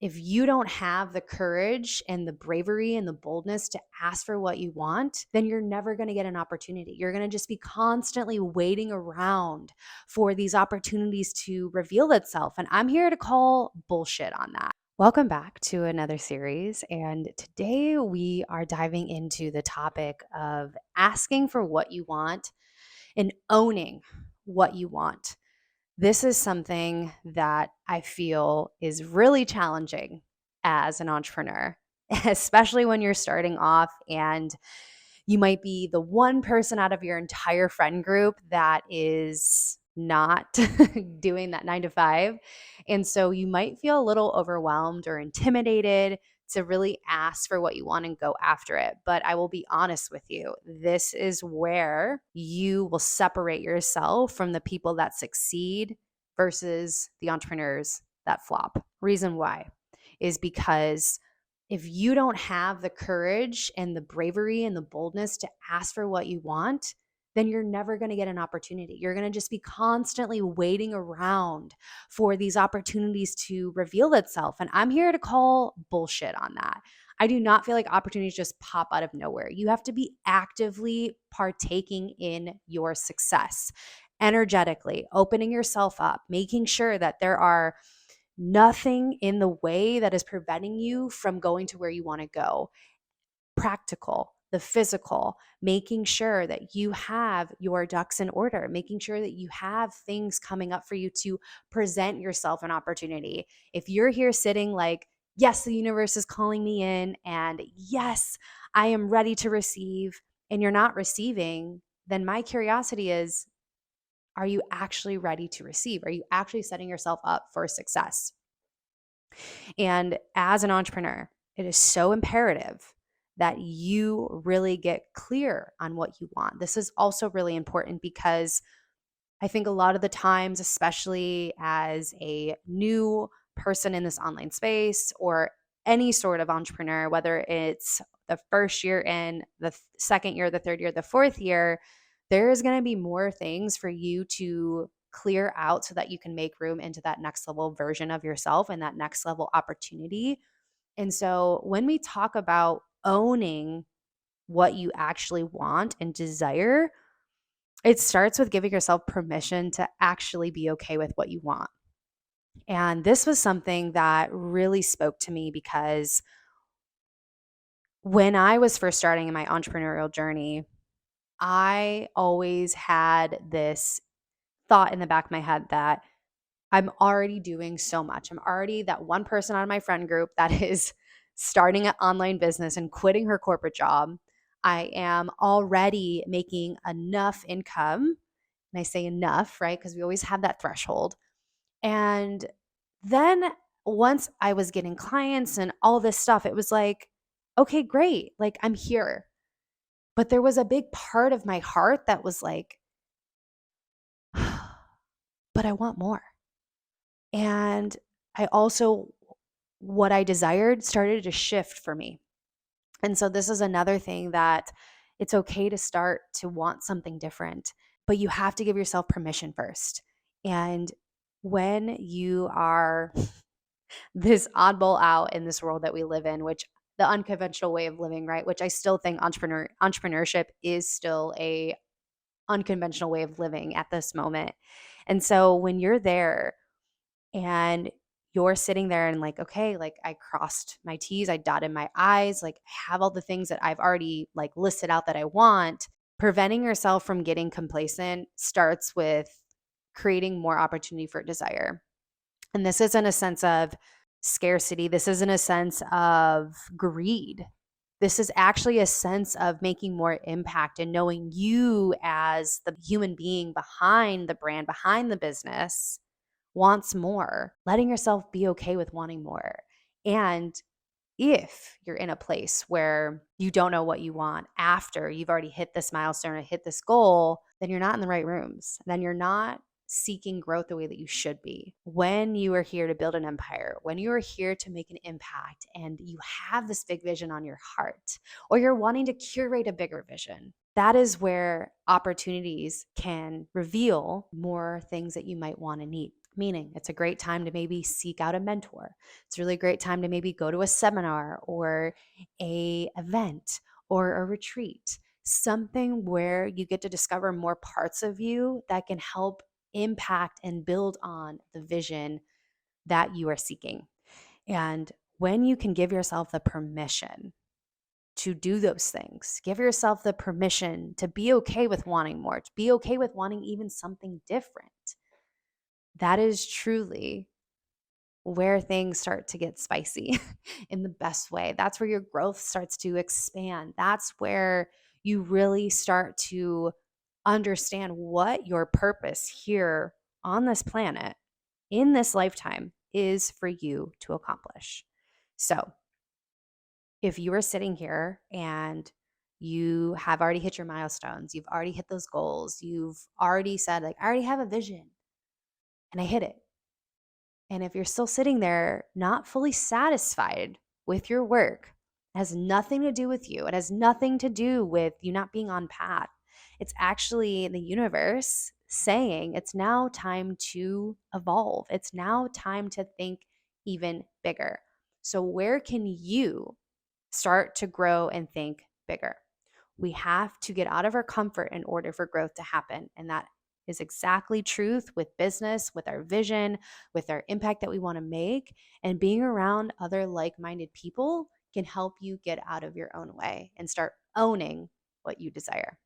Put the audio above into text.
if you don't have the courage and the bravery and the boldness to ask for what you want, then you're never going to get an opportunity. You're going to just be constantly waiting around for these opportunities to reveal itself. And I'm here to call bullshit on that. Welcome back to another series. And today we are diving into the topic of asking for what you want and owning what you want. This is something that I feel is really challenging as an entrepreneur, especially when you're starting off and you might be the one person out of your entire friend group that is not doing that 9 to 5. And so you might feel a little overwhelmed or intimidated to really ask for what you want and go after it. But I will be honest with you, this is where you will separate yourself from the people that succeed versus the entrepreneurs that flop. Reason why is because if you don't have the courage and the bravery and the boldness to ask for what you want, then you're never going to get an opportunity. You're going to just be constantly waiting around for these opportunities to reveal itself. And I'm here to call bullshit on that. I do not feel like opportunities just pop out of nowhere. You have to be actively partaking in your success, energetically, opening yourself up, making sure that there are nothing in the way that is preventing you from going to where you want to go. Practical, the physical, making sure that you have your ducks in order, making sure that you have things coming up for you to present yourself an opportunity. If you're here sitting like, yes, the universe is calling me in, and yes, I am ready to receive, and you're not receiving, then my curiosity is, are you actually ready to receive? Are you actually setting yourself up for success? And as an entrepreneur, it is so imperative that you really get clear on what you want. This is also really important because I think a lot of the times, especially as a new person in this online space or any sort of entrepreneur, whether it's the first year in, the second year, the third year, the fourth year, there is going to be more things for you to clear out so that you can make room into that next level version of yourself and that next level opportunity. And so when we talk about owning what you actually want and desire, it starts with giving yourself permission to actually be okay with what you want. And this was something that really spoke to me because when I was first starting in my entrepreneurial journey, I always had this thought in the back of my head that I'm already doing so much. I'm already that one person out of my friend group that is starting an online business and quitting her corporate job. I am already making enough income. And I say enough, right? Because we always have that threshold. And then once I was getting clients and all this stuff, it was like, okay, great. Like I'm here. But there was a big part of my heart that was like, but I want more. And I also, what I desired started to shift for me. And so this is another thing that it's okay to start to want something different, but you have to give yourself permission first. And when you are this oddball out in this world that we live in, which the unconventional way of living, right? Which I still think entrepreneurship is still a unconventional way of living at this moment. And so when you're there and you're sitting there and like, okay, like I crossed my T's, I dotted my I's, like I have all the things that I've already like listed out that I want. Preventing yourself from getting complacent starts with creating more opportunity for desire. And this isn't a sense of scarcity. This isn't a sense of greed. This is actually a sense of making more impact and knowing you as the human being behind the brand, behind the business wants more, letting yourself be okay with wanting more. And if you're in a place where you don't know what you want after you've already hit this milestone or hit this goal, then you're not in the right rooms. Then you're not seeking growth the way that you should be. When you are here to build an empire, when you are here to make an impact and you have this big vision on your heart, or you're wanting to curate a bigger vision, that is where opportunities can reveal more things that you might want to need. Meaning it's a great time to maybe seek out a mentor. It's a really great time to maybe go to a seminar or a event or a retreat, something where you get to discover more parts of you that can help impact and build on the vision that you are seeking. And when you can give yourself the permission to do those things, give yourself the permission to be okay with wanting more, to be okay with wanting even something different, that is truly where things start to get spicy in the best way. That's where your growth starts to expand. That's where you really start to understand what your purpose here on this planet in this lifetime is for you to accomplish. So, if you are sitting here and you have already hit your milestones, you've already hit those goals, you've already said, like, I already have a vision and I hit it. And if you're still sitting there not fully satisfied with your work, it has nothing to do with you. It has nothing to do with you not being on path. It's actually the universe saying it's now time to evolve. It's now time to think even bigger. So, where can you start to grow and think bigger? We have to get out of our comfort in order for growth to happen. And that is exactly truth with business, with our vision, with our impact that we want to make. And being around other like minded people can help you get out of your own way and start owning what you desire.